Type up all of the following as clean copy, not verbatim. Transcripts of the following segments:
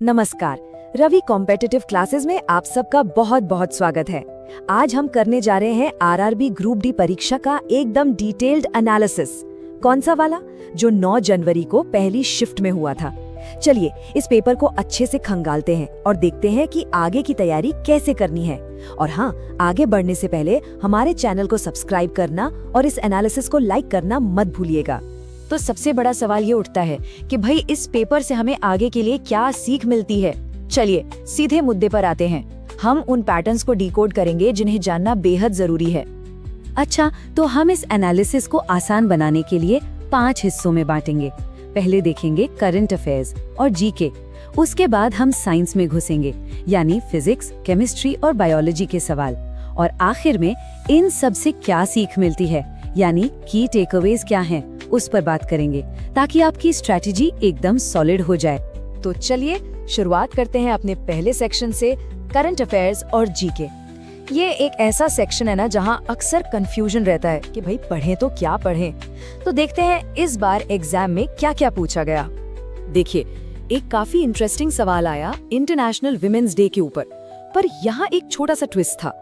नमस्कार। Ravi competitive classes में आप सबका बहुत बहुत स्वागत है। आज हम करने जा रहे हैं आरआरबी ग्रुप डी परीक्षा का एकदम डिटेल्ड एनालिसिस। कौन सा वाला? जो 9 जनवरी को पहली शिफ्ट में हुआ था। चलिए इस पेपर को अच्छे से खंगालते हैं और देखते हैं कि आगे की तैयारी कैसे करनी है। और हाँ, आगे बढ़ने से पहले हमारे चैनल को सब्सक्राइब करना और इस एनालिसिस को लाइक करना मत भूलिएगा। तो सबसे बड़ा सवाल ये उठता है कि भाई इस पेपर से हमें आगे के लिए क्या सीख मिलती है। चलिए सीधे मुद्दे पर आते हैं। हम उन पैटर्न्स को डिकोड करेंगे जिन्हें जानना बेहद जरूरी है। अच्छा, तो हम इस एनालिसिस को आसान बनाने के लिए 5 हिस्सों में बांटेंगे। पहले देखेंगे करंट अफेयर्स और जीके। उसके बाद हम साइंस में घुसेंगे, यानी फिजिक्स, केमिस्ट्री और बायोलॉजी के सवाल। और आखिर में इन सब से क्या सीख मिलती है, यानी की टेकअवेज क्या हैं, उस पर बात करेंगे, ताकि आपकी स्ट्रैटेजी एकदम सॉलिड हो जाए। तो चलिए शुरुआत करते हैं अपने पहले सेक्शन से, करंट अफेयर्स और जीके। ये एक ऐसा सेक्शन है ना जहां अक्सर कंफ्यूजन रहता है कि भाई पढ़ें तो क्या पढ़ें। तो देखते हैं इस बार एग्जाम में क्या क्या पूछा गया। देखिए, एक काफी इंटरेस्टिंग सवाल आया इंटरनेशनल विमेंस डे के ऊपर, पर यहाँ एक छोटा सा ट्विस्ट था।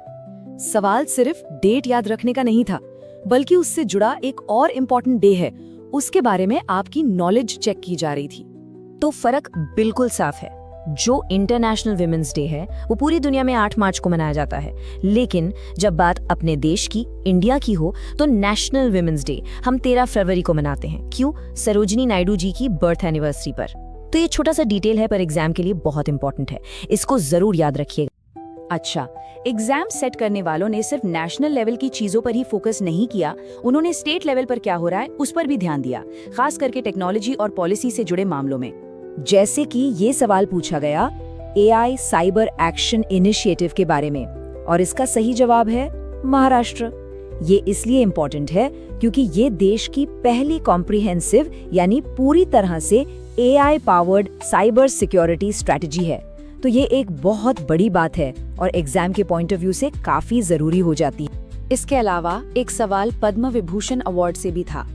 सवाल सिर्फ डेट याद रखने का नहीं था, बल्कि उससे जुड़ा एक और इम्पोर्टेंट डे है, उसके बारे में आपकी नॉलेज चेक की जा रही थी। तो फर्क बिल्कुल साफ है। जो इंटरनेशनल विमेंस डे है वो पूरी दुनिया में 8 मार्च को मनाया जाता है, लेकिन जब बात अपने देश की, इंडिया की हो, तो नेशनल विमेंस डे हम 13 फरवरी को मनाते हैं। क्यों? सरोजिनी नायडू जी की बर्थ एनिवर्सरी पर। तो ये छोटा सा डिटेल है, पर एग्जाम के लिए बहुत इंपॉर्टेंट है, इसको जरूर याद रखिएगा। अच्छा, एग्जाम सेट करने वालों ने सिर्फ नेशनल लेवल की चीजों पर ही फोकस नहीं किया, उन्होंने स्टेट लेवल पर क्या हो रहा है उस पर भी ध्यान दिया, खास करके टेक्नोलॉजी और पॉलिसी से जुड़े मामलों में। जैसे कि ये सवाल पूछा गया एआई साइबर एक्शन इनिशिएटिव के बारे में, और इसका सही जवाब है महाराष्ट्र। ये इसलिए इम्पोर्टेंट है क्योंकि ये देश की पहली कॉम्प्रिहेंसिव, यानी पूरी तरह से AI powered cyber security strategy है। तो ये एक बहुत बड़ी बात है और एग्जाम के पॉइंट ऑफ व्यू से काफी जरूरी हो जाती है। इसके अलावा एक सवाल पद्म विभूषण अवार्ड से भी था।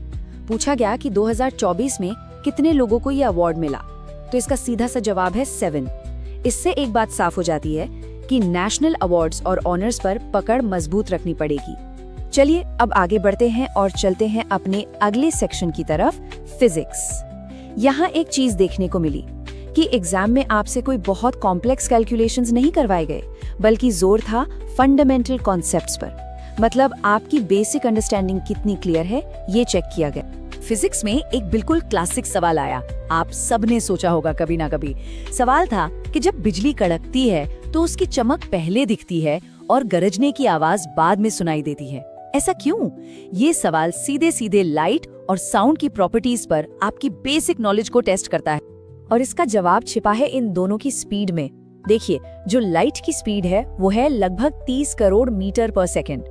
पूछा गया कि 2024 में कितने लोगों को ये अवार्ड मिला, तो इसका सीधा सा जवाब है 7। इससे एक बात साफ हो जाती है कि नेशनल अवार्ड्स और ऑनर्स पर पकड़ मजबूत रखनी पड़ेगी। चलिए अब आगे बढ़ते हैं और चलते हैं अपने अगले सेक्शन की तरफ, फिजिक्स। यहाँ एक चीज देखने को मिली कि एग्जाम में आपसे कोई बहुत कॉम्प्लेक्स कैलकुलेशंस नहीं करवाए गए, बल्कि जोर था फंडामेंटल कॉन्सेप्ट्स पर। मतलब आपकी बेसिक अंडरस्टैंडिंग कितनी क्लियर है, ये चेक किया गया। फिजिक्स में एक बिल्कुल क्लासिक सवाल आया, आप सबने सोचा होगा कभी ना कभी। सवाल था कि जब बिजली कड़कती है तो उसकी चमक पहले दिखती है और गरजने की आवाज बाद में सुनाई देती है। ऐसा क्यों? ये सवाल सीधे सीधे लाइट और साउंड की प्रॉपर्टीज पर आपकी बेसिक नॉलेज को टेस्ट करता है, और इसका जवाब छिपा है इन दोनों की स्पीड में। देखिए, जो लाइट की स्पीड है वो है लगभग 30 करोड़ मीटर पर सेकंड,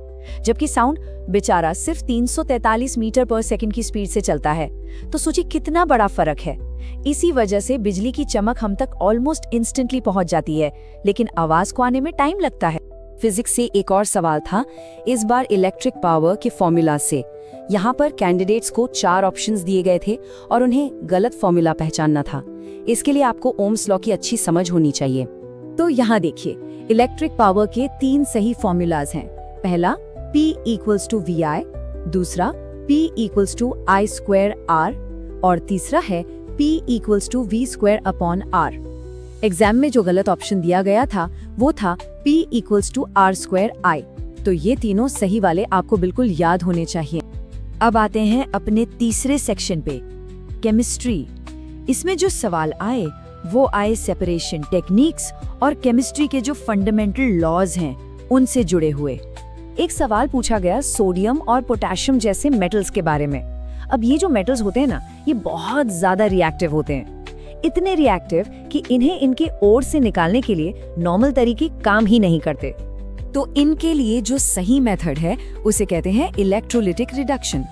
जबकि साउंड बेचारा सिर्फ 343 मीटर पर सेकंड की स्पीड से चलता है। तो सोचिए कितना बड़ा फर्क है। इसी वजह से बिजली की चमक हम तक ऑलमोस्ट इंस्टेंटली पहुंच जाती है, लेकिन आवाज को आने में टाइम लगता है। फिजिक्स से एक और सवाल था, इस बार इलेक्ट्रिक पावर के फॉर्मूला से। यहाँ पर कैंडिडेट्स को 4 ऑप्शंस दिए गए थे और उन्हें गलत फॉर्मूला पहचानना था। इसके लिए आपको ओम्स लॉ की अच्छी समझ होनी चाहिए। तो यहाँ देखिए, इलेक्ट्रिक पावर के 3 सही फॉर्मूलाज हैं। पहला P = VI, दूसरा P = I²R और तीसरा है P = V²/R। एग्जाम में जो गलत ऑप्शन दिया गया था वो था P = R²I। तो ये तीनों सही वाले आपको बिल्कुल याद होने चाहिए। अब आते हैं अपने तीसरे सेक्शन पे, केमिस्ट्री। इसमें जो सवाल आए वो आए सेपरेशन टेक्निक्स और केमिस्ट्री के जो फंडामेंटल लॉज हैं उनसे जुड़े हुए। एक सवाल पूछा गया सोडियम और पोटेशियम जैसे मेटल्स के बारे में। अब ये जो मेटल्स होते हैं ना, ये बहुत ज्यादा रिएक्टिव होते हैं, इतने रिएक्टिव कि इन्हें इनके ओर से निकालने के लिए नॉर्मल तरीके काम ही नहीं करते। तो इनके लिए जो सही मेथड है उसे कहते हैं इलेक्ट्रोलिटिक रिडक्शन।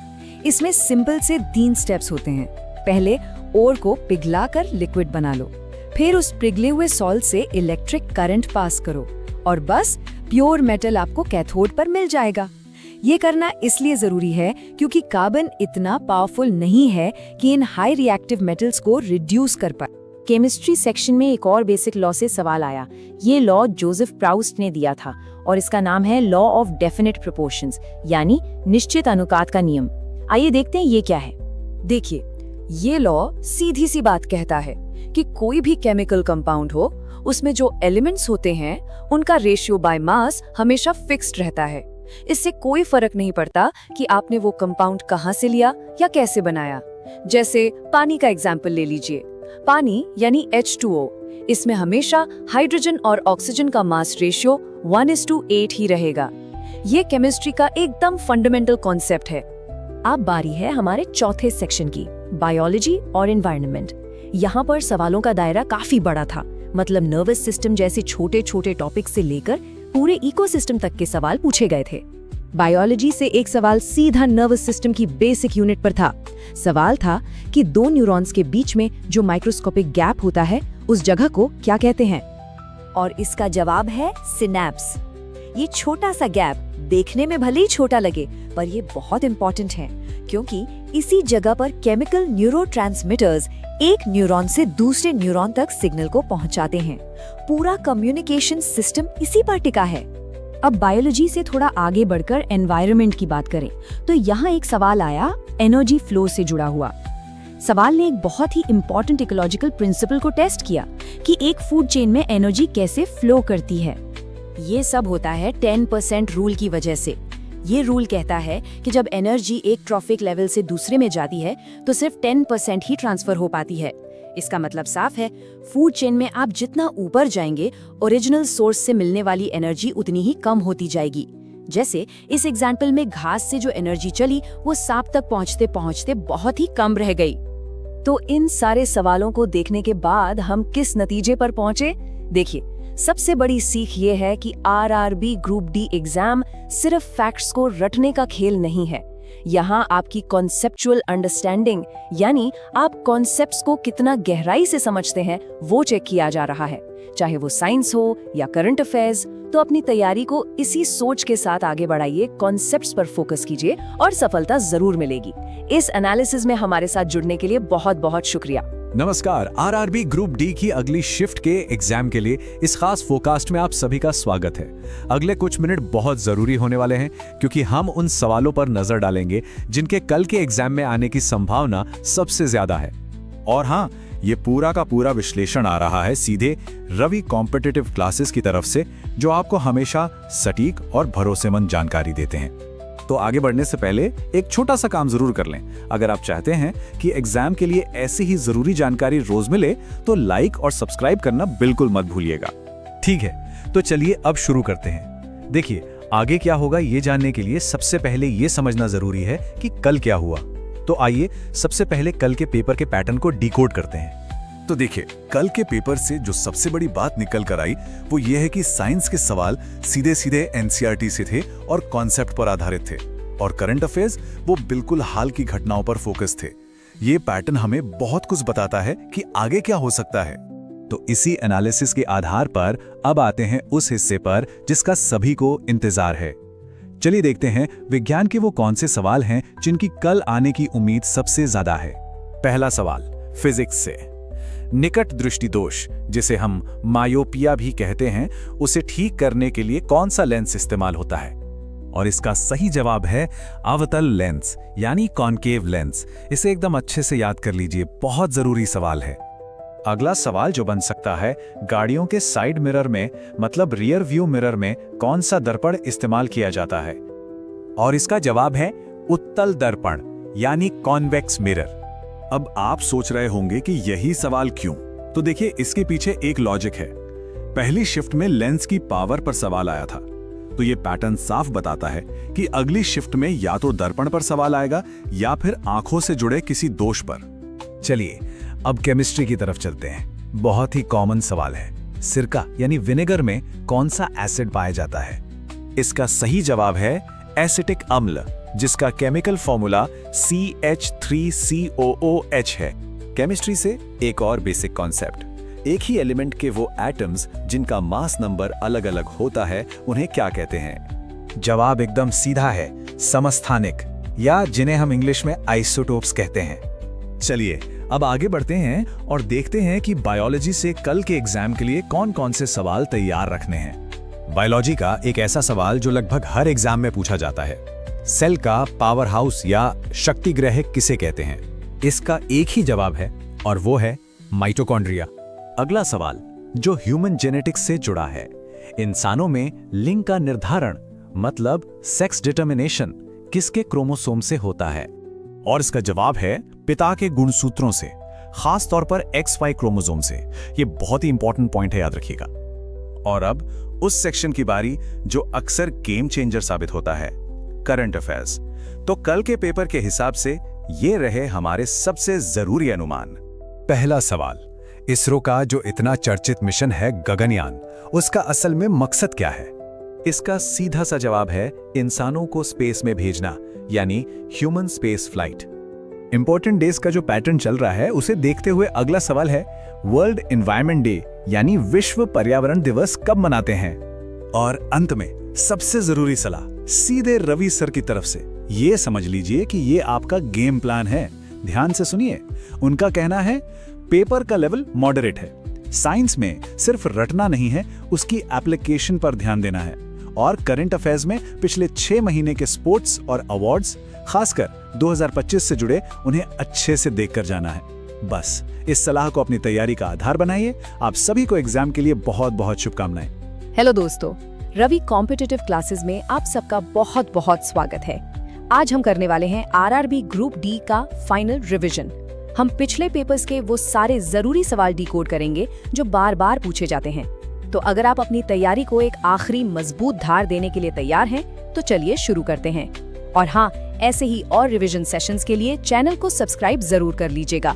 इसमें सिंपल से 3 स्टेप्स होते हैं। पहले ओर को पिघलाकर लिक्विड बना लो, फिर उस पिघले हुए सॉल्ट से इलेक्ट्रिक करंट पास करो और बस प्योर मेटल आपको कैथोड पर मिल जाएगा। ये करना इसलिए जरूरी है क्योंकि कार्बन इतना पावरफुल नहीं है कि इन हाई रिएक्टिव मेटल्स को रिड्यूस कर पाए। केमिस्ट्री सेक्शन में एक और बेसिक लॉ से सवाल आया। ये लॉ जोसेफ प्राउस्ट ने दिया था और इसका नाम है लॉ ऑफ डेफिनेट प्रोपोर्शंस, यानी निश्चित अनुपात का नियम। आइए देखते हैं ये क्या है। देखिए, ये लॉ सीधी सी बात कहता है कि कोई भी केमिकल कंपाउंड हो, उसमें जो एलिमेंट्स होते हैं उनका रेशियो बाय मास हमेशा फिक्स्ड रहता है। इससे कोई फर्क नहीं पड़ता कि आपने वो कंपाउंड कहाँ से लिया या कैसे बनाया। जैसे पानी का एग्जाम्पल ले लीजिए। पानी यानी H2O, इसमें हमेशा हाइड्रोजन और ऑक्सीजन का मास रेशियो 1:8 ही रहेगा। ये केमिस्ट्री का एकदम फंडामेंटल कॉन्सेप्ट है। अब बारी है हमारे चौथे सेक्शन की, बायोलॉजी और एनवायरनमेंट। यहाँ पर सवालों का दायरा काफी बड़ा था, मतलब नर्वस सिस्टम जैसे छोटे छोटे टॉपिक से लेकर पूरे इकोसिस्टम तक के सवाल पूछे गए थे। बायोलॉजी से एक सवाल सीधा नर्वस सिस्टम की बेसिक यूनिट पर था। सवाल था कि दो न्यूरॉन्स के बीच में जो माइक्रोस्कोपिक गैप होता है, उस जगह को क्या कहते हैं? और इसका जवाब है सिनेप्स। ये छोटा सा गैप देखने में भले ही छोटा लगे, पर ये बहुत इंपॉर्टेंट है, क्योंकि इसी जगह पर केमिकल न्यूरोट्रांसमीटर्स एक न्यूरॉन से दूसरे न्यूरॉन तक सिग्नल को पहुंचाते हैं। पूरा कम्युनिकेशन सिस्टम इसी पर टिका है। अब बायोलॉजी से थोड़ा आगे बढ़कर एनवायरनमेंट की बात करें तो यहाँ एक सवाल आया एनर्जी फ्लो से जुड़ा हुआ। सवाल ने एक बहुत ही इंपॉर्टेंट इकोलॉजिकल प्रिंसिपल को टेस्ट किया कि एक फूड चेन में एनर्जी कैसे फ्लो करती है। ये सब होता है 10% रूल की वजह से। ये रूल कहता है कि जब एनर्जी एक ट्रॉफिक लेवल से दूसरे में जाती है तो सिर्फ 10% ही ट्रांसफर हो पाती है। इसका मतलब साफ है, फूड चेन में आप जितना ऊपर जाएंगे, ओरिजिनल सोर्स से मिलने वाली एनर्जी उतनी ही कम होती जाएगी। जैसे इस एग्जाम्पल में घास से जो एनर्जी चली वो सांप तक पहुंचते पहुंचते बहुत ही कम रह गई। तो इन सारे सवालों को देखने के बाद हम किस नतीजे पर पहुंचे? देखिए, सबसे बड़ी सीख ये है कि आरआरबी ग्रुप डी एग्जाम सिर्फ फैक्ट्स को रटने का खेल नहीं है। यहाँ आपकी कॉन्सेप्चुअल अंडरस्टैंडिंग, यानी आप कॉन्सेप्ट्स को कितना गहराई से समझते हैं, वो चेक किया जा रहा है। चाहे वो साइंस हो या करंट अफेयर्स, तो अपनी तैयारी को इसी सोच के साथ आगे बढ़ाइए, कॉन्सेप्ट्स पर फोकस कीजिए और सफलता जरूर मिलेगी। इस एनालिसिस में हमारे साथ जुड़ने के लिए बहुत बहुत शुक्रिया। नमस्कार। आरआरबी ग्रुप डी की अगली शिफ्ट के एग्जाम के लिए इस खास फोरकास्ट में आप सभी का स्वागत है। अगले कुछ मिनट बहुत जरूरी होने वाले हैं, क्योंकि हम उन सवालों पर नजर डालेंगे जिनके कल के एग्जाम में आने की संभावना सबसे ज्यादा है। और हाँ, ये पूरा का पूरा विश्लेषण आ रहा है सीधे रवि कॉम्पिटिटिव क्लासेस की तरफ से, जो आपको हमेशा सटीक और भरोसेमंद जानकारी देते हैं। तो आगे बढ़ने से पहले एक छोटा सा काम जरूर कर लें। अगर आप चाहते हैं कि एग्जाम के लिए ऐसी ही जरूरी जानकारी रोज मिले, तो लाइक और सब्सक्राइब करना बिल्कुल मत भूलिएगा। ठीक है, तो चलिए अब शुरू करते हैं। देखिए, आगे क्या होगा ये जानने के लिए सबसे पहले ये समझना जरूरी है कि कल क्या हुआ। तो आइए सबसे पहले कल के पेपर के पैटर्न को डिकोड करते हैं। तो देखिए, कल के पेपर से जो सबसे बड़ी बात निकल कर आई वो ये है कि साइंस के सवाल सीधे सीधे एनसीईआरटी से थे और कॉन्सेप्ट पर आधारित थे, और करंट अफेयर्स वो बिल्कुल हाल की घटनाओं पर फोकस थे। ये पैटर्न हमें बहुत कुछ बताता है कि आगे क्या हो सकता है। तो इसी एनालिसिस के आधार पर अब आते हैं उस हिस्से पर जिसका सभी को इंतजार है। चलिए देखते हैं विज्ञान के वो कौन से सवाल हैं जिनकी कल आने की उम्मीद सबसे ज्यादा है। पहला सवाल फिजिक्स से। निकट दृष्टि दोष, जिसे हम मायोपिया भी कहते हैं, उसे ठीक करने के लिए कौन सा लेंस इस्तेमाल होता है? और इसका सही जवाब है अवतल लेंस, यानी कॉनकेव लेंस। इसे एकदम अच्छे से याद कर लीजिए, बहुत जरूरी सवाल है। अगला सवाल जो बन सकता है, गाड़ियों के साइड मिरर में, मतलब रियर व्यू मिरर में कौन सा दर्पण इस्तेमाल किया जाता है? और इसका जवाब है उत्तल दर्पण, यानी कॉन्वेक्स मिरर। अब आप सोच रहे होंगे कि यही सवाल क्यों? तो देखिए, इसके पीछे एक लॉजिक है। पहली शिफ्ट में लेंस की पावर पर सवाल आया था, तो ये पैटर्न साफ बताता है कि अगली शिफ्ट में या तो दर्पण पर सवाल आएगा या फिर आंखों से जुड़े किसी दोष पर। चलिए अब केमिस्ट्री की तरफ चलते हैं। बहुत ही कॉमन सवाल है, सिरका यानी विनेगर में कौन सा एसिड पाया जाता है? इसका सही जवाब है एसिटिक अम्ल, जिसका केमिकल फॉर्मूला CH3COOH है। केमिस्ट्री से एक और बेसिक कॉन्सेप्ट, एक ही एलिमेंट के वो एटम्स जिनका मास नंबर अलग अलग होता है, उन्हें क्या कहते हैं? जवाब एकदम सीधा है, समस्थानिक, या जिन्हें हम इंग्लिश में आइसोटोप्स कहते हैं। चलिए अब आगे बढ़ते हैं और देखते हैं कि बायोलॉजी से कल के एग्जाम के लिए कौन कौन से सवाल तैयार रखने हैं। बायोलॉजी का एक ऐसा सवाल जो लगभग हर एग्जाम में पूछा जाता है, सेल का पावर हाउस या शक्ति ग्रह किसे कहते हैं? इसका एक ही जवाब है और वो है माइटोकॉन्ड्रिया। अगला सवाल जो ह्यूमन जेनेटिक्स से जुड़ा है, इंसानों में लिंग का निर्धारण मतलब सेक्स डिटर्मिनेशन किसके क्रोमोसोम से होता है? और इसका जवाब है पिता के गुणसूत्रों से, खास तौर पर XY क्रोमोसोम से। ये बहुत ही इंपॉर्टेंट पॉइंट है, याद रखिएगा। और अब उस सेक्शन की बारी जो अक्सर गेम चेंजर साबित होता है, करंट अफेयर्स। तो कल के पेपर के हिसाब से ये रहे हमारे सबसे जरूरी अनुमान। पहला सवाल, इसरो का जो इतना चर्चित मिशन है गगनयान, उसका असल में मकसद क्या है? इसका सीधा सा जवाब है इंसानों को स्पेस में भेजना, यानी human space flight. Important days का जो पैटर्न चल रहा है उसे देखते हुए अगला सवाल है वर्ल्ड एनवायरनमेंट डे यानी विश्व पर्यावरण दिवस कब मनाते हैं? और अंत में सबसे जरूरी सलाह सीधे रवि सर की तरफ से, ये समझ लीजिए कि ये आपका गेम प्लान है। ध्यान से सुनिए। उनका कहना है पेपर का लेवल मॉडरेट है, साइंस में सिर्फ रटना नहीं है, उसकी एप्लीकेशन पर ध्यान देना है। और करंट अफेयर्स में पिछले 6 महीने के स्पोर्ट्स और अवार्ड्स, खासकर 2025 से जुड़े, उन्हें अच्छे से देखकर जाना है। बस इस सलाह को अपनी तैयारी का आधार बनाइए। आप सभी को एग्जाम के लिए बहुत बहुत शुभकामनाएं। हेलो दोस्तों, रवि कॉम्पिटिटिव क्लासेस में आप सबका बहुत बहुत स्वागत है। आज हम करने वाले हैं आरआरबी ग्रुप डी का फाइनल रिवीजन। हम पिछले पेपर्स के वो सारे जरूरी सवाल डिकोड करेंगे जो बार बार पूछे जाते हैं। तो अगर आप अपनी तैयारी को एक आखिरी मजबूत धार देने के लिए तैयार हैं, तो चलिए शुरू करते हैं। और हाँ, ऐसे ही और रिवीजन सेशंस के लिए चैनल को सब्सक्राइब जरूर कर लीजिएगा।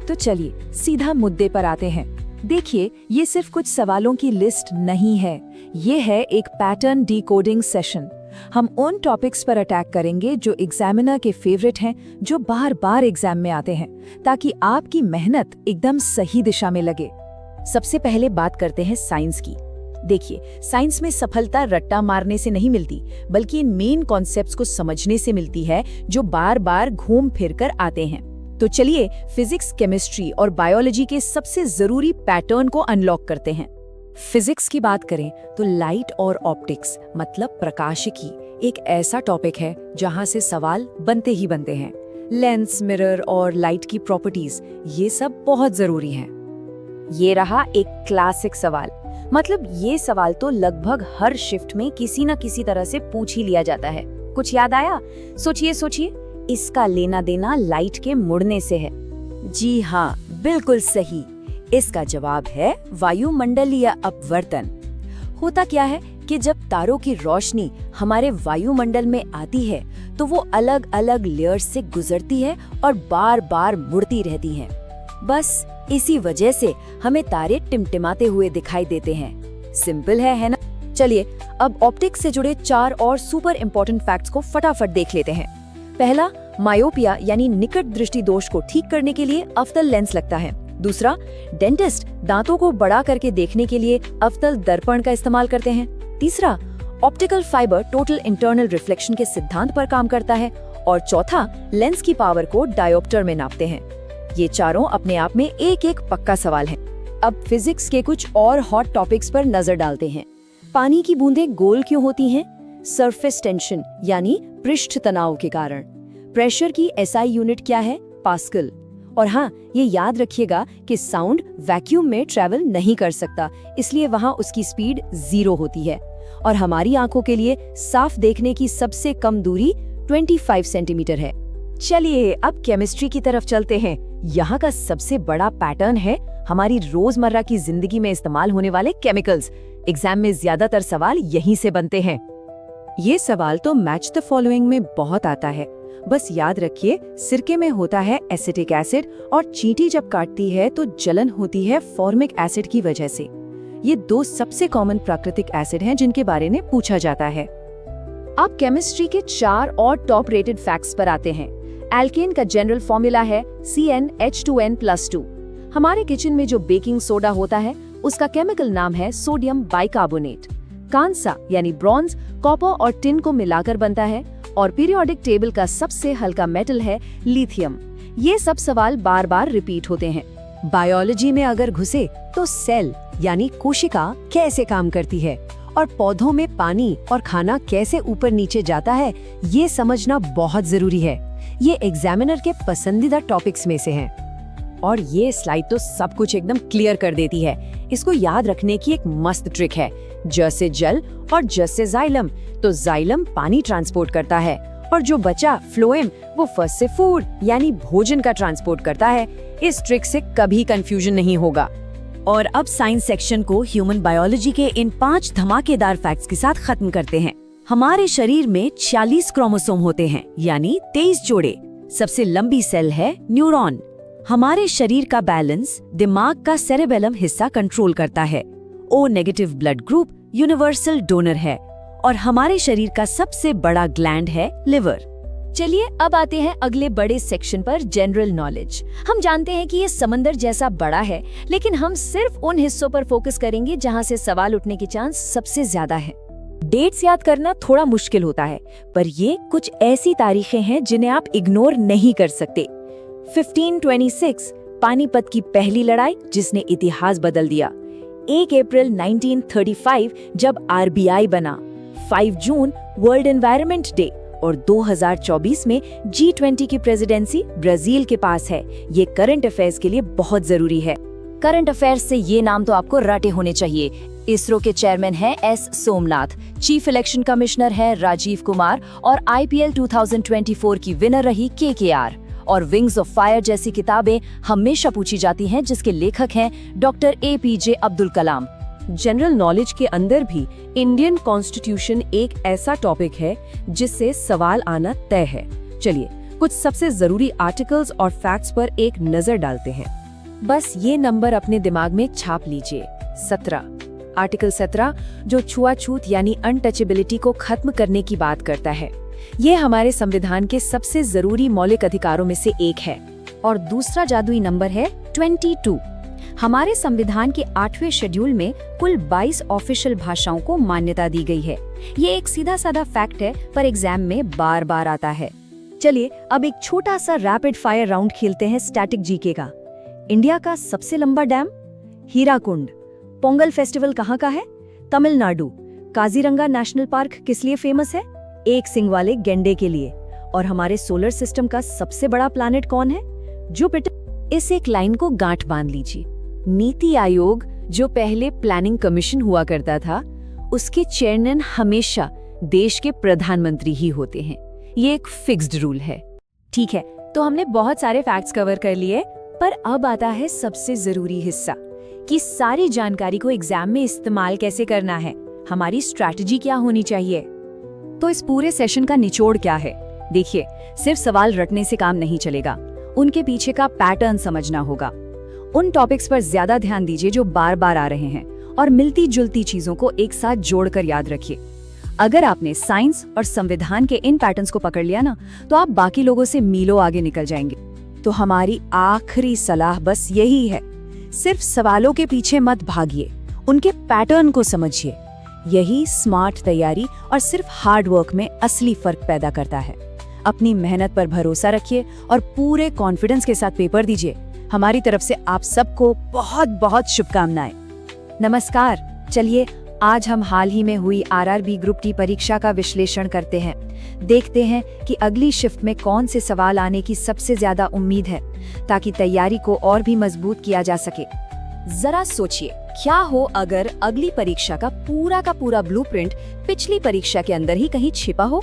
तो चलिए सीधा मुद्दे पर आते हैं। देखिए, ये सिर्फ कुछ सवालों की लिस्ट नहीं है, ये है एक पैटर्न डिकोडिंग सेशन। हम उन टॉपिक्स पर अटैक करेंगे जो एग्जामिनर के फेवरेट हैं, जो बार बार एग्जाम में आते हैं, ताकि आपकी मेहनत एकदम सही दिशा में लगे। सबसे पहले बात करते हैं साइंस की। देखिए, साइंस में सफलता रट्टा मारने से नहीं मिलती, बल्कि इन मेन कॉन्सेप्ट्स को समझने से मिलती है जो बार बार घूम फिर कर आते हैं। तो चलिए फिजिक्स, केमिस्ट्री और बायोलॉजी के सबसे जरूरी पैटर्न को अनलॉक करते हैं। फिजिक्स की बात करें तो लाइट और ऑप्टिक्स मतलब प्रकाशिकी एक ऐसा टॉपिक है जहां से सवाल बनते ही बनते हैं। लेंस, मिरर और लाइट की प्रॉपर्टीज, ये सब बहुत जरूरी हैं। ये रहा एक क्लासिक सवाल, मतलब ये सवाल तो लगभग हर शिफ्ट में किसी न किसी तरह से पूछ ही लिया जाता है। कुछ याद आया? सोचिए, इसका लेना देना लाइट के मुड़ने से है। जी हाँ, बिल्कुल सही। इसका जवाब है वायुमंडलीय अपवर्तन। होता क्या है कि जब तारों की रोशनी हमारे वायुमंडल में आती है तो वो अलग अलग लेयर्स से गुजरती है और बार बार मुड़ती रहती हैं। बस इसी वजह से हमें तारे टिमटिमाते हुए दिखाई देते हैं। सिंपल है ना? चलिए अब ऑप्टिक्स से जुड़े 4 और सुपर इम्पोर्टेंट फैक्ट्स को फटाफट देख लेते हैं। पहला, मायोपिया यानी निकट दृष्टि दोष को ठीक करने के लिए अवतल लेंस लगता है। दूसरा, डेंटिस्ट दांतों को बड़ा करके देखने के लिए अवतल दर्पण का इस्तेमाल करते हैं। तीसरा, optical fibre total internal reflection के सिद्धांत पर काम करता है। और चौथा, लेंस की पावर को डायोप्टर में नापते हैं। ये चारों अपने आप में एक एक पक्का सवाल है। अब फिजिक्स के कुछ और हॉट टॉपिक्स पर नजर डालते हैं। पानी की बूंदें गोल क्यों होती हैं? सरफेस टेंशन यानी पृष्ठ तनाव के कारण। प्रेशर की एसआई यूनिट क्या है? पास्कल। और हाँ, ये याद रखिएगा कि साउंड वैक्यूम में ट्रैवल नहीं कर सकता, इसलिए वहाँ उसकी स्पीड 0 होती है। और हमारी आंखों के लिए साफ देखने की सबसे कम दूरी 25 सेंटीमीटर है। चलिए अब केमिस्ट्री की तरफ चलते हैं। यहाँ का सबसे बड़ा पैटर्न है हमारी रोजमर्रा की जिंदगी में इस्तेमाल होने वाले केमिकल्स। एग्जाम में ज्यादातर सवाल यहीं से बनते हैं। ये सवाल तो मैच द फॉलोइंग में बहुत आता है। बस याद रखिए, सिरके में होता है एसिटिक एसिड और चींटी जब काटती है तो जलन होती है फॉर्मिक एसिड की वजह से। ये 2 सबसे कॉमन प्राकृतिक एसिड हैं जिनके बारे में पूछा जाता है। अब केमिस्ट्री के 4 और टॉप रेटेड फैक्ट्स पर आते हैं। एल्केन का जनरल फॉर्मूला है CnH2n+2। हमारे किचन में जो बेकिंग सोडा होता है उसका केमिकल नाम है सोडियम बाइकार्बोनेट। कांसा यानी ब्रॉन्ज कॉपर और टिन को मिलाकर बनता है। और पीरियोडिक टेबल का सबसे हल्का मेटल है लिथियम। ये सब सवाल बार बार रिपीट होते हैं। बायोलॉजी में अगर घुसे तो सेल यानी कोशिका कैसे काम करती है और पौधों में पानी और खाना कैसे ऊपर नीचे जाता है, ये समझना बहुत जरूरी है। ये एग्जामिनर के पसंदीदा टॉपिक्स में से हैं। और ये स्लाइड तो सब कुछ एकदम क्लियर कर देती है। इसको याद रखने की एक मस्त ट्रिक है। ज से जल और ज से जाइलम, तो जाइलम पानी ट्रांसपोर्ट करता है और जो बचा फ्लोएम वो फर्स्ट से फूड यानी भोजन का ट्रांसपोर्ट करता है। इस ट्रिक से कभी कंफ्यूजन नहीं होगा। और अब साइंस सेक्शन को ह्यूमन बायोलॉजी के इन 5 धमाकेदार फैक्ट्स के साथ खत्म करते हैं। हमारे शरीर में 46 क्रोमोसोम होते हैं यानी 23 जोड़े। सबसे लंबी सेल है न्यूरॉन। हमारे शरीर का बैलेंस दिमाग का सेरेबेलम हिस्सा कंट्रोल करता है। O negative blood group universal donor है और हमारे शरीर का सबसे बड़ा ग्लैंड है लिवर। चलिए अब आते हैं अगले बड़े सेक्शन पर, जनरल नॉलेज। हम जानते हैं कि ये समंदर जैसा बड़ा है, लेकिन हम सिर्फ उन हिस्सों पर फोकस करेंगे जहां से सवाल उठने की चांस सबसे ज्यादा है। डेट्स याद करना थोड़ा मुश्किल होता है, पर ये कुछ ऐसी तारीखें हैं जिन्हें आप इग्नोर नहीं कर सकते। 1526 पानीपत की पहली लड़ाई जिसने इतिहास बदल दिया। 1 अप्रैल 1935 जब आरबीआई बना। 5 जून वर्ल्ड एनवायरनमेंट डे और 2024 में G20 की प्रेसिडेंसी ब्राजील के पास है। ये करंट अफेयर्स के लिए बहुत जरूरी है। करंट अफेयर्स से ये नाम तो आपको रटे होने चाहिए। इसरो के चेयरमैन है S Somnath, chief election commissioner है राजीव कुमार और IPL 2024 की विनर रही KKR। और विंग्स ऑफ फायर जैसी किताबें हमेशा पूछी जाती हैं, जिसके लेखक हैं doctor APJ Abdul Kalam. General knowledge के अंदर भी इंडियन कॉन्स्टिट्यूशन एक ऐसा टॉपिक है जिससे सवाल आना तय है। चलिए कुछ सबसे जरूरी आर्टिकल्स और फैक्ट्स पर एक नजर डालते हैं। बस ये नंबर अपने दिमाग में छाप लीजिए। 17 आर्टिकल 17 जो छुआछूत यानी अनटचेबिलिटी को खत्म करने की बात करता है। ये हमारे संविधान के सबसे जरूरी मौलिक अधिकारों में से एक है। और दूसरा जादुई नंबर है 22। हमारे संविधान के 8वें शेड्यूल में कुल 22 ऑफिशियल भाषाओं को मान्यता दी गई है। ये एक सीधा साधा फैक्ट है, पर एग्जाम में बार बार आता है। चलिए अब एक छोटा सा रैपिड फायर राउंड खेलते हैं स्टैटिक जीके का। इंडिया का सबसे लंबा डैम हीराकुंड। पोंगल फेस्टिवल कहाँ का है? तमिलनाडु। काजीरंगा नेशनल पार्क किस लिए फेमस है? एक सिंग वाले गैंडे के लिए। और हमारे सोलर सिस्टम का सबसे बड़ा प्लैनेट कौन है? जुपिटर। इस एक लाइन को गांठ बांध लीजिए। नीति आयोग जो पहले प्लानिंग कमीशन हुआ करता था, उसके चेयरमैन हमेशा देश के प्रधानमंत्री ही होते हैं। ये एक फिक्स्ड रूल है। ठीक है, तो हमने बहुत सारे फैक्ट्स कवर कर लिए, पर अब आता है सबसे जरूरी हिस्सा कि सारी जानकारी को एग्जाम में इस्तेमाल कैसे करना है। हमारी स्ट्रैटेजी क्या होनी चाहिए? तो इस पूरे सेशन का निचोड़ क्या है? देखिए, सिर्फ सवाल रटने से काम नहीं चलेगा, उनके पीछे का पैटर्न समझना होगा। उन टॉपिक्स पर ज्यादा ध्यान दीजिए जो बार बार आ रहे हैं और मिलती जुलती चीजों को एक साथ जोड़कर याद रखिए। अगर आपने साइंस और संविधान के इन पैटर्न्स को पकड़ लिया ना, तो आप बाकी लोगों से मीलों आगे निकल जाएंगे। तो हमारी आखिरी सलाह बस यही है, सिर्फ सवालों के पीछे मत भागिए, उनके पैटर्न को समझिए। यही स्मार्ट तैयारी और सिर्फ हार्ड वर्क में असली फर्क पैदा करता है। अपनी मेहनत पर भरोसा रखिए और पूरे कॉन्फिडेंस के साथ पेपर दीजिए। हमारी तरफ से आप सबको बहुत बहुत शुभकामनाएं। नमस्कार। चलिए आज हम हाल ही में हुई RRB ग्रुप डी परीक्षा का विश्लेषण करते हैं। देखते हैं कि अगली शिफ्ट में कौन से सवाल आने की सबसे ज्यादा उम्मीद है, ताकि तैयारी को और भी मजबूत किया जा सके। जरा सोचिए, क्या हो अगर अगली परीक्षा का पूरा ब्लूप्रिंट पिछली परीक्षा के अंदर ही कहीं छिपा हो?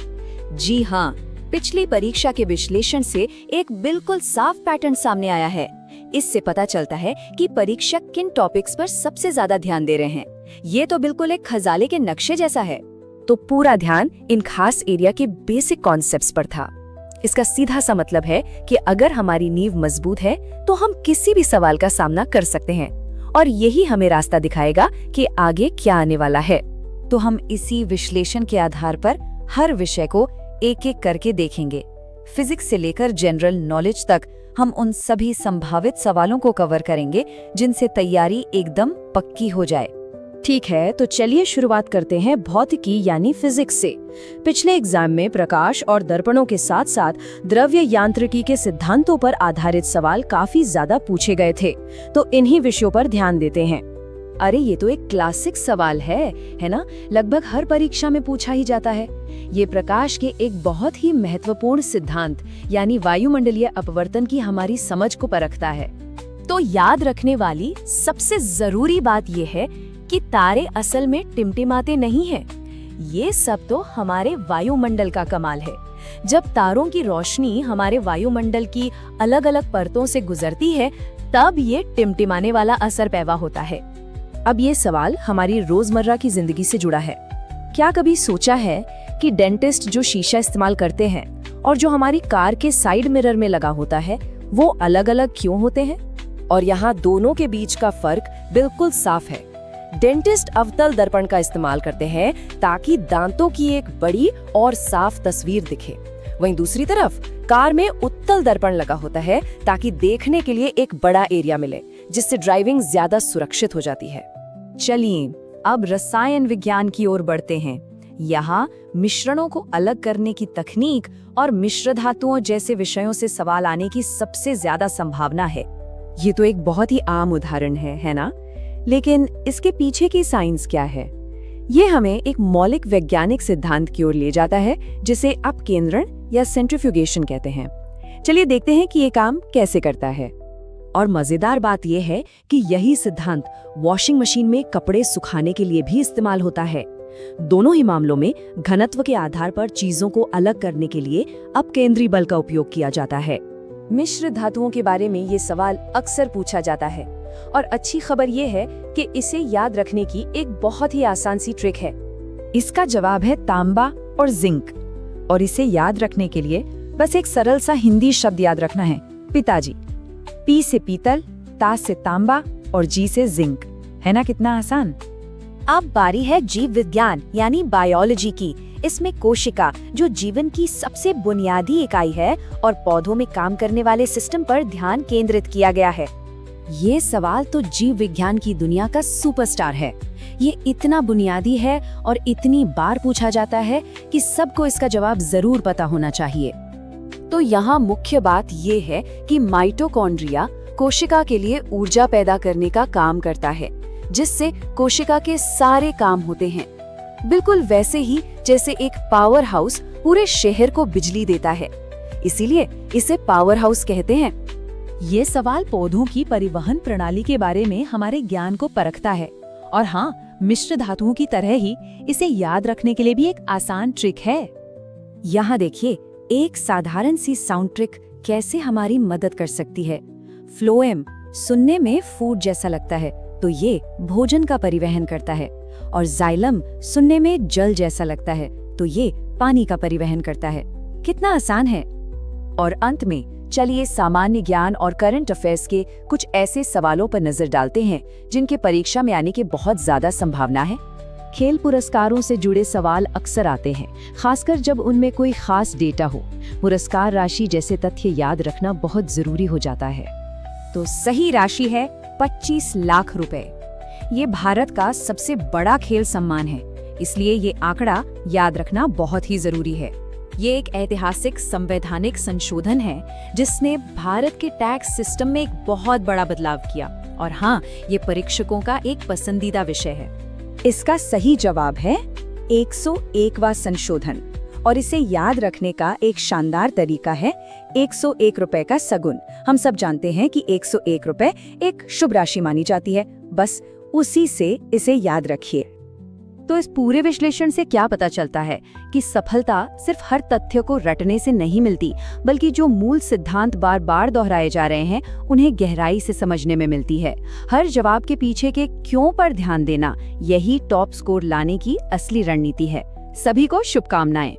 जी हाँ, पिछली परीक्षा के विश्लेषण से एक बिल्कुल साफ पैटर्न सामने आया है। इससे पता चलता है कि परीक्षक किन टॉपिक्स पर सबसे ज्यादा ध्यान दे रहे हैं। ये तो बिल्कुल एक खजाले के नक्शे जैसा है। तो पूरा ध्यान इन खास एरिया के बेसिक कॉन्सेप्ट्स पर था। इसका सीधा सा मतलब है कि अगर हमारी नींव मजबूत है तो हम किसी भी सवाल का सामना कर सकते हैं, और यही हमें रास्ता दिखाएगा कि आगे क्या आने वाला है। तो हम इसी विश्लेषण के आधार पर हर विषय को एक एक करके देखेंगे। फिजिक्स से लेकर जनरल नॉलेज तक हम उन सभी संभावित सवालों को कवर करेंगे जिनसे तैयारी एकदम पक्की हो जाए। ठीक है, तो चलिए शुरुआत करते हैं भौतिकी यानी फिजिक्स से। पिछले एग्जाम में प्रकाश और दर्पणों के साथ साथ द्रव्य यांत्रिकी के सिद्धांतों पर आधारित सवाल काफी ज्यादा पूछे गए थे, तो इन्हीं विषयों पर ध्यान देते हैं। अरे ये तो एक क्लासिक सवाल है ना? लगभग हर परीक्षा में पूछा ही जाता है। ये प्रकाश के एक बहुत ही महत्वपूर्ण सिद्धांत यानी वायुमंडलीय अपवर्तन की हमारी समझ को परखता है। तो याद रखने वाली सबसे जरूरी बात ये है कि तारे असल में टिमटिमाते नहीं हैं। ये सब तो हमारे वायुमंडल का कमाल है। जब तारों की रोशनी हमारे वायुमंडल की अलग अलग परतों से गुजरती है, तब ये टिमटिमाने वाला असर पैदा होता है। अब ये सवाल हमारी रोजमर्रा की जिंदगी से जुड़ा है। क्या कभी सोचा है कि डेंटिस्ट जो शीशा इस्तेमाल करते हैं और जो हमारी कार के साइड मिरर में लगा होता है, वो अलग अलग क्यों होते हैं? और यहाँ दोनों के बीच का फर्क बिल्कुल साफ है। डेंटिस्ट अवतल दर्पण का इस्तेमाल करते हैं ताकि दांतों की एक बड़ी और साफ तस्वीर दिखे। वहीं दूसरी तरफ कार में उत्तल दर्पण लगा होता है ताकि देखने के लिए एक बड़ा एरिया मिले, जिससे ड्राइविंग ज्यादा सुरक्षित हो जाती है। चलिए अब रसायन विज्ञान की ओर बढ़ते हैं। यहाँ मिश्रणों को अलग करने की तकनीक और मिश्र धातुओं जैसे विषयों से सवाल आने की सबसे ज्यादा संभावना है। ये तो एक बहुत ही आम उदाहरण है ना? लेकिन इसके पीछे की साइंस क्या है? ये हमें एक मौलिक वैज्ञानिक सिद्धांत की ओर ले जाता है, जिसे अपकेंद्रण या सेंट्रीफ्यूगेशन कहते हैं। चलिए देखते हैं कि ये काम कैसे करता है। और मजेदार बात यह है कि यही सिद्धांत वॉशिंग मशीन में कपड़े सुखाने के लिए भी इस्तेमाल होता है। दोनों ही मामलों में घनत्व के आधार पर चीजों को अलग करने के लिए अपकेंद्री बल का उपयोग किया जाता है। मिश्र धातुओं के बारे में ये सवाल अक्सर पूछा जाता है, और अच्छी खबर ये है कि इसे याद रखने की एक बहुत ही आसान सी ट्रिक है। इसका जवाब है तांबा और जिंक। और इसे याद रखने के लिए बस एक सरल सा हिंदी शब्द याद रखना है, पिताजी। पी से पीतल, ता से तांबा और जी से जिंक। है ना कितना आसान? अब बारी है जीव विज्ञान यानी बायोलॉजी की। इसमें कोशिका, जो जीवन की सबसे बुनियादी इकाई है, और पौधों में काम करने वाले सिस्टम पर ध्यान केंद्रित किया गया है। ये सवाल तो जीव विज्ञान की दुनिया का सुपरस्टार है। ये इतना बुनियादी है और इतनी बार पूछा जाता है कि सबको इसका जवाब जरूर पता होना चाहिए। तो यहाँ मुख्य बात ये है कि माइटोकॉन्ड्रिया कोशिका के लिए ऊर्जा पैदा करने का काम करता है, जिससे कोशिका के सारे काम होते हैं। बिल्कुल वैसे ही जैसे एक पावर हाउस पूरे शहर को बिजली देता है, इसीलिए इसे पावर हाउस कहते हैं। ये सवाल पौधों की परिवहन प्रणाली के बारे में हमारे ज्ञान को परखता है। और हाँ, मिश्र धातुओं की तरह ही इसे याद रखने के लिए भी एक आसान ट्रिक है। यहाँ देखिए एक साधारण सी साउंड ट्रिक कैसे हमारी मदद कर सकती है। फ्लोएम सुनने में फूड जैसा लगता है, तो ये भोजन का परिवहन करता है। और जाइलम सुनने में जल जैसा लगता है, तो ये पानी का परिवहन करता है। कितना आसान है। और अंत में चलिए सामान्य ज्ञान और करंट अफेयर्स के कुछ ऐसे सवालों पर नजर डालते हैं जिनके परीक्षा में आने की बहुत ज्यादा संभावना है। खेल पुरस्कारों से जुड़े सवाल अक्सर आते हैं, खासकर जब उनमें कोई खास डेटा हो। पुरस्कार राशि जैसे तथ्य याद रखना बहुत जरूरी हो जाता है। तो सही राशि है 25 लाख रुपए। ये भारत का सबसे बड़ा खेल सम्मान है, इसलिए ये आंकड़ा याद रखना बहुत ही जरूरी है। ये एक ऐतिहासिक संवैधानिक संशोधन है जिसने भारत के टैक्स सिस्टम में एक बहुत बड़ा बदलाव किया। और हाँ, ये परीक्षकों का एक पसंदीदा विषय है। इसका सही जवाब है 101वां संशोधन। और इसे याद रखने का एक शानदार तरीका है 101 रुपए का सगुन। हम सब जानते हैं कि 101 रुपए एक शुभ राशि मानी जाती है, बस उसी से इसे याद रखिए। तो इस पूरे विश्लेषण से क्या पता चलता है कि सफलता सिर्फ हर तथ्य को रटने से नहीं मिलती, बल्कि जो मूल सिद्धांत बार बार दोहराए जा रहे हैं उन्हें गहराई से समझने में मिलती है। हर जवाब के पीछे के क्यों पर ध्यान देना, यही टॉप स्कोर लाने की असली रणनीति है। सभी को शुभकामनाएं।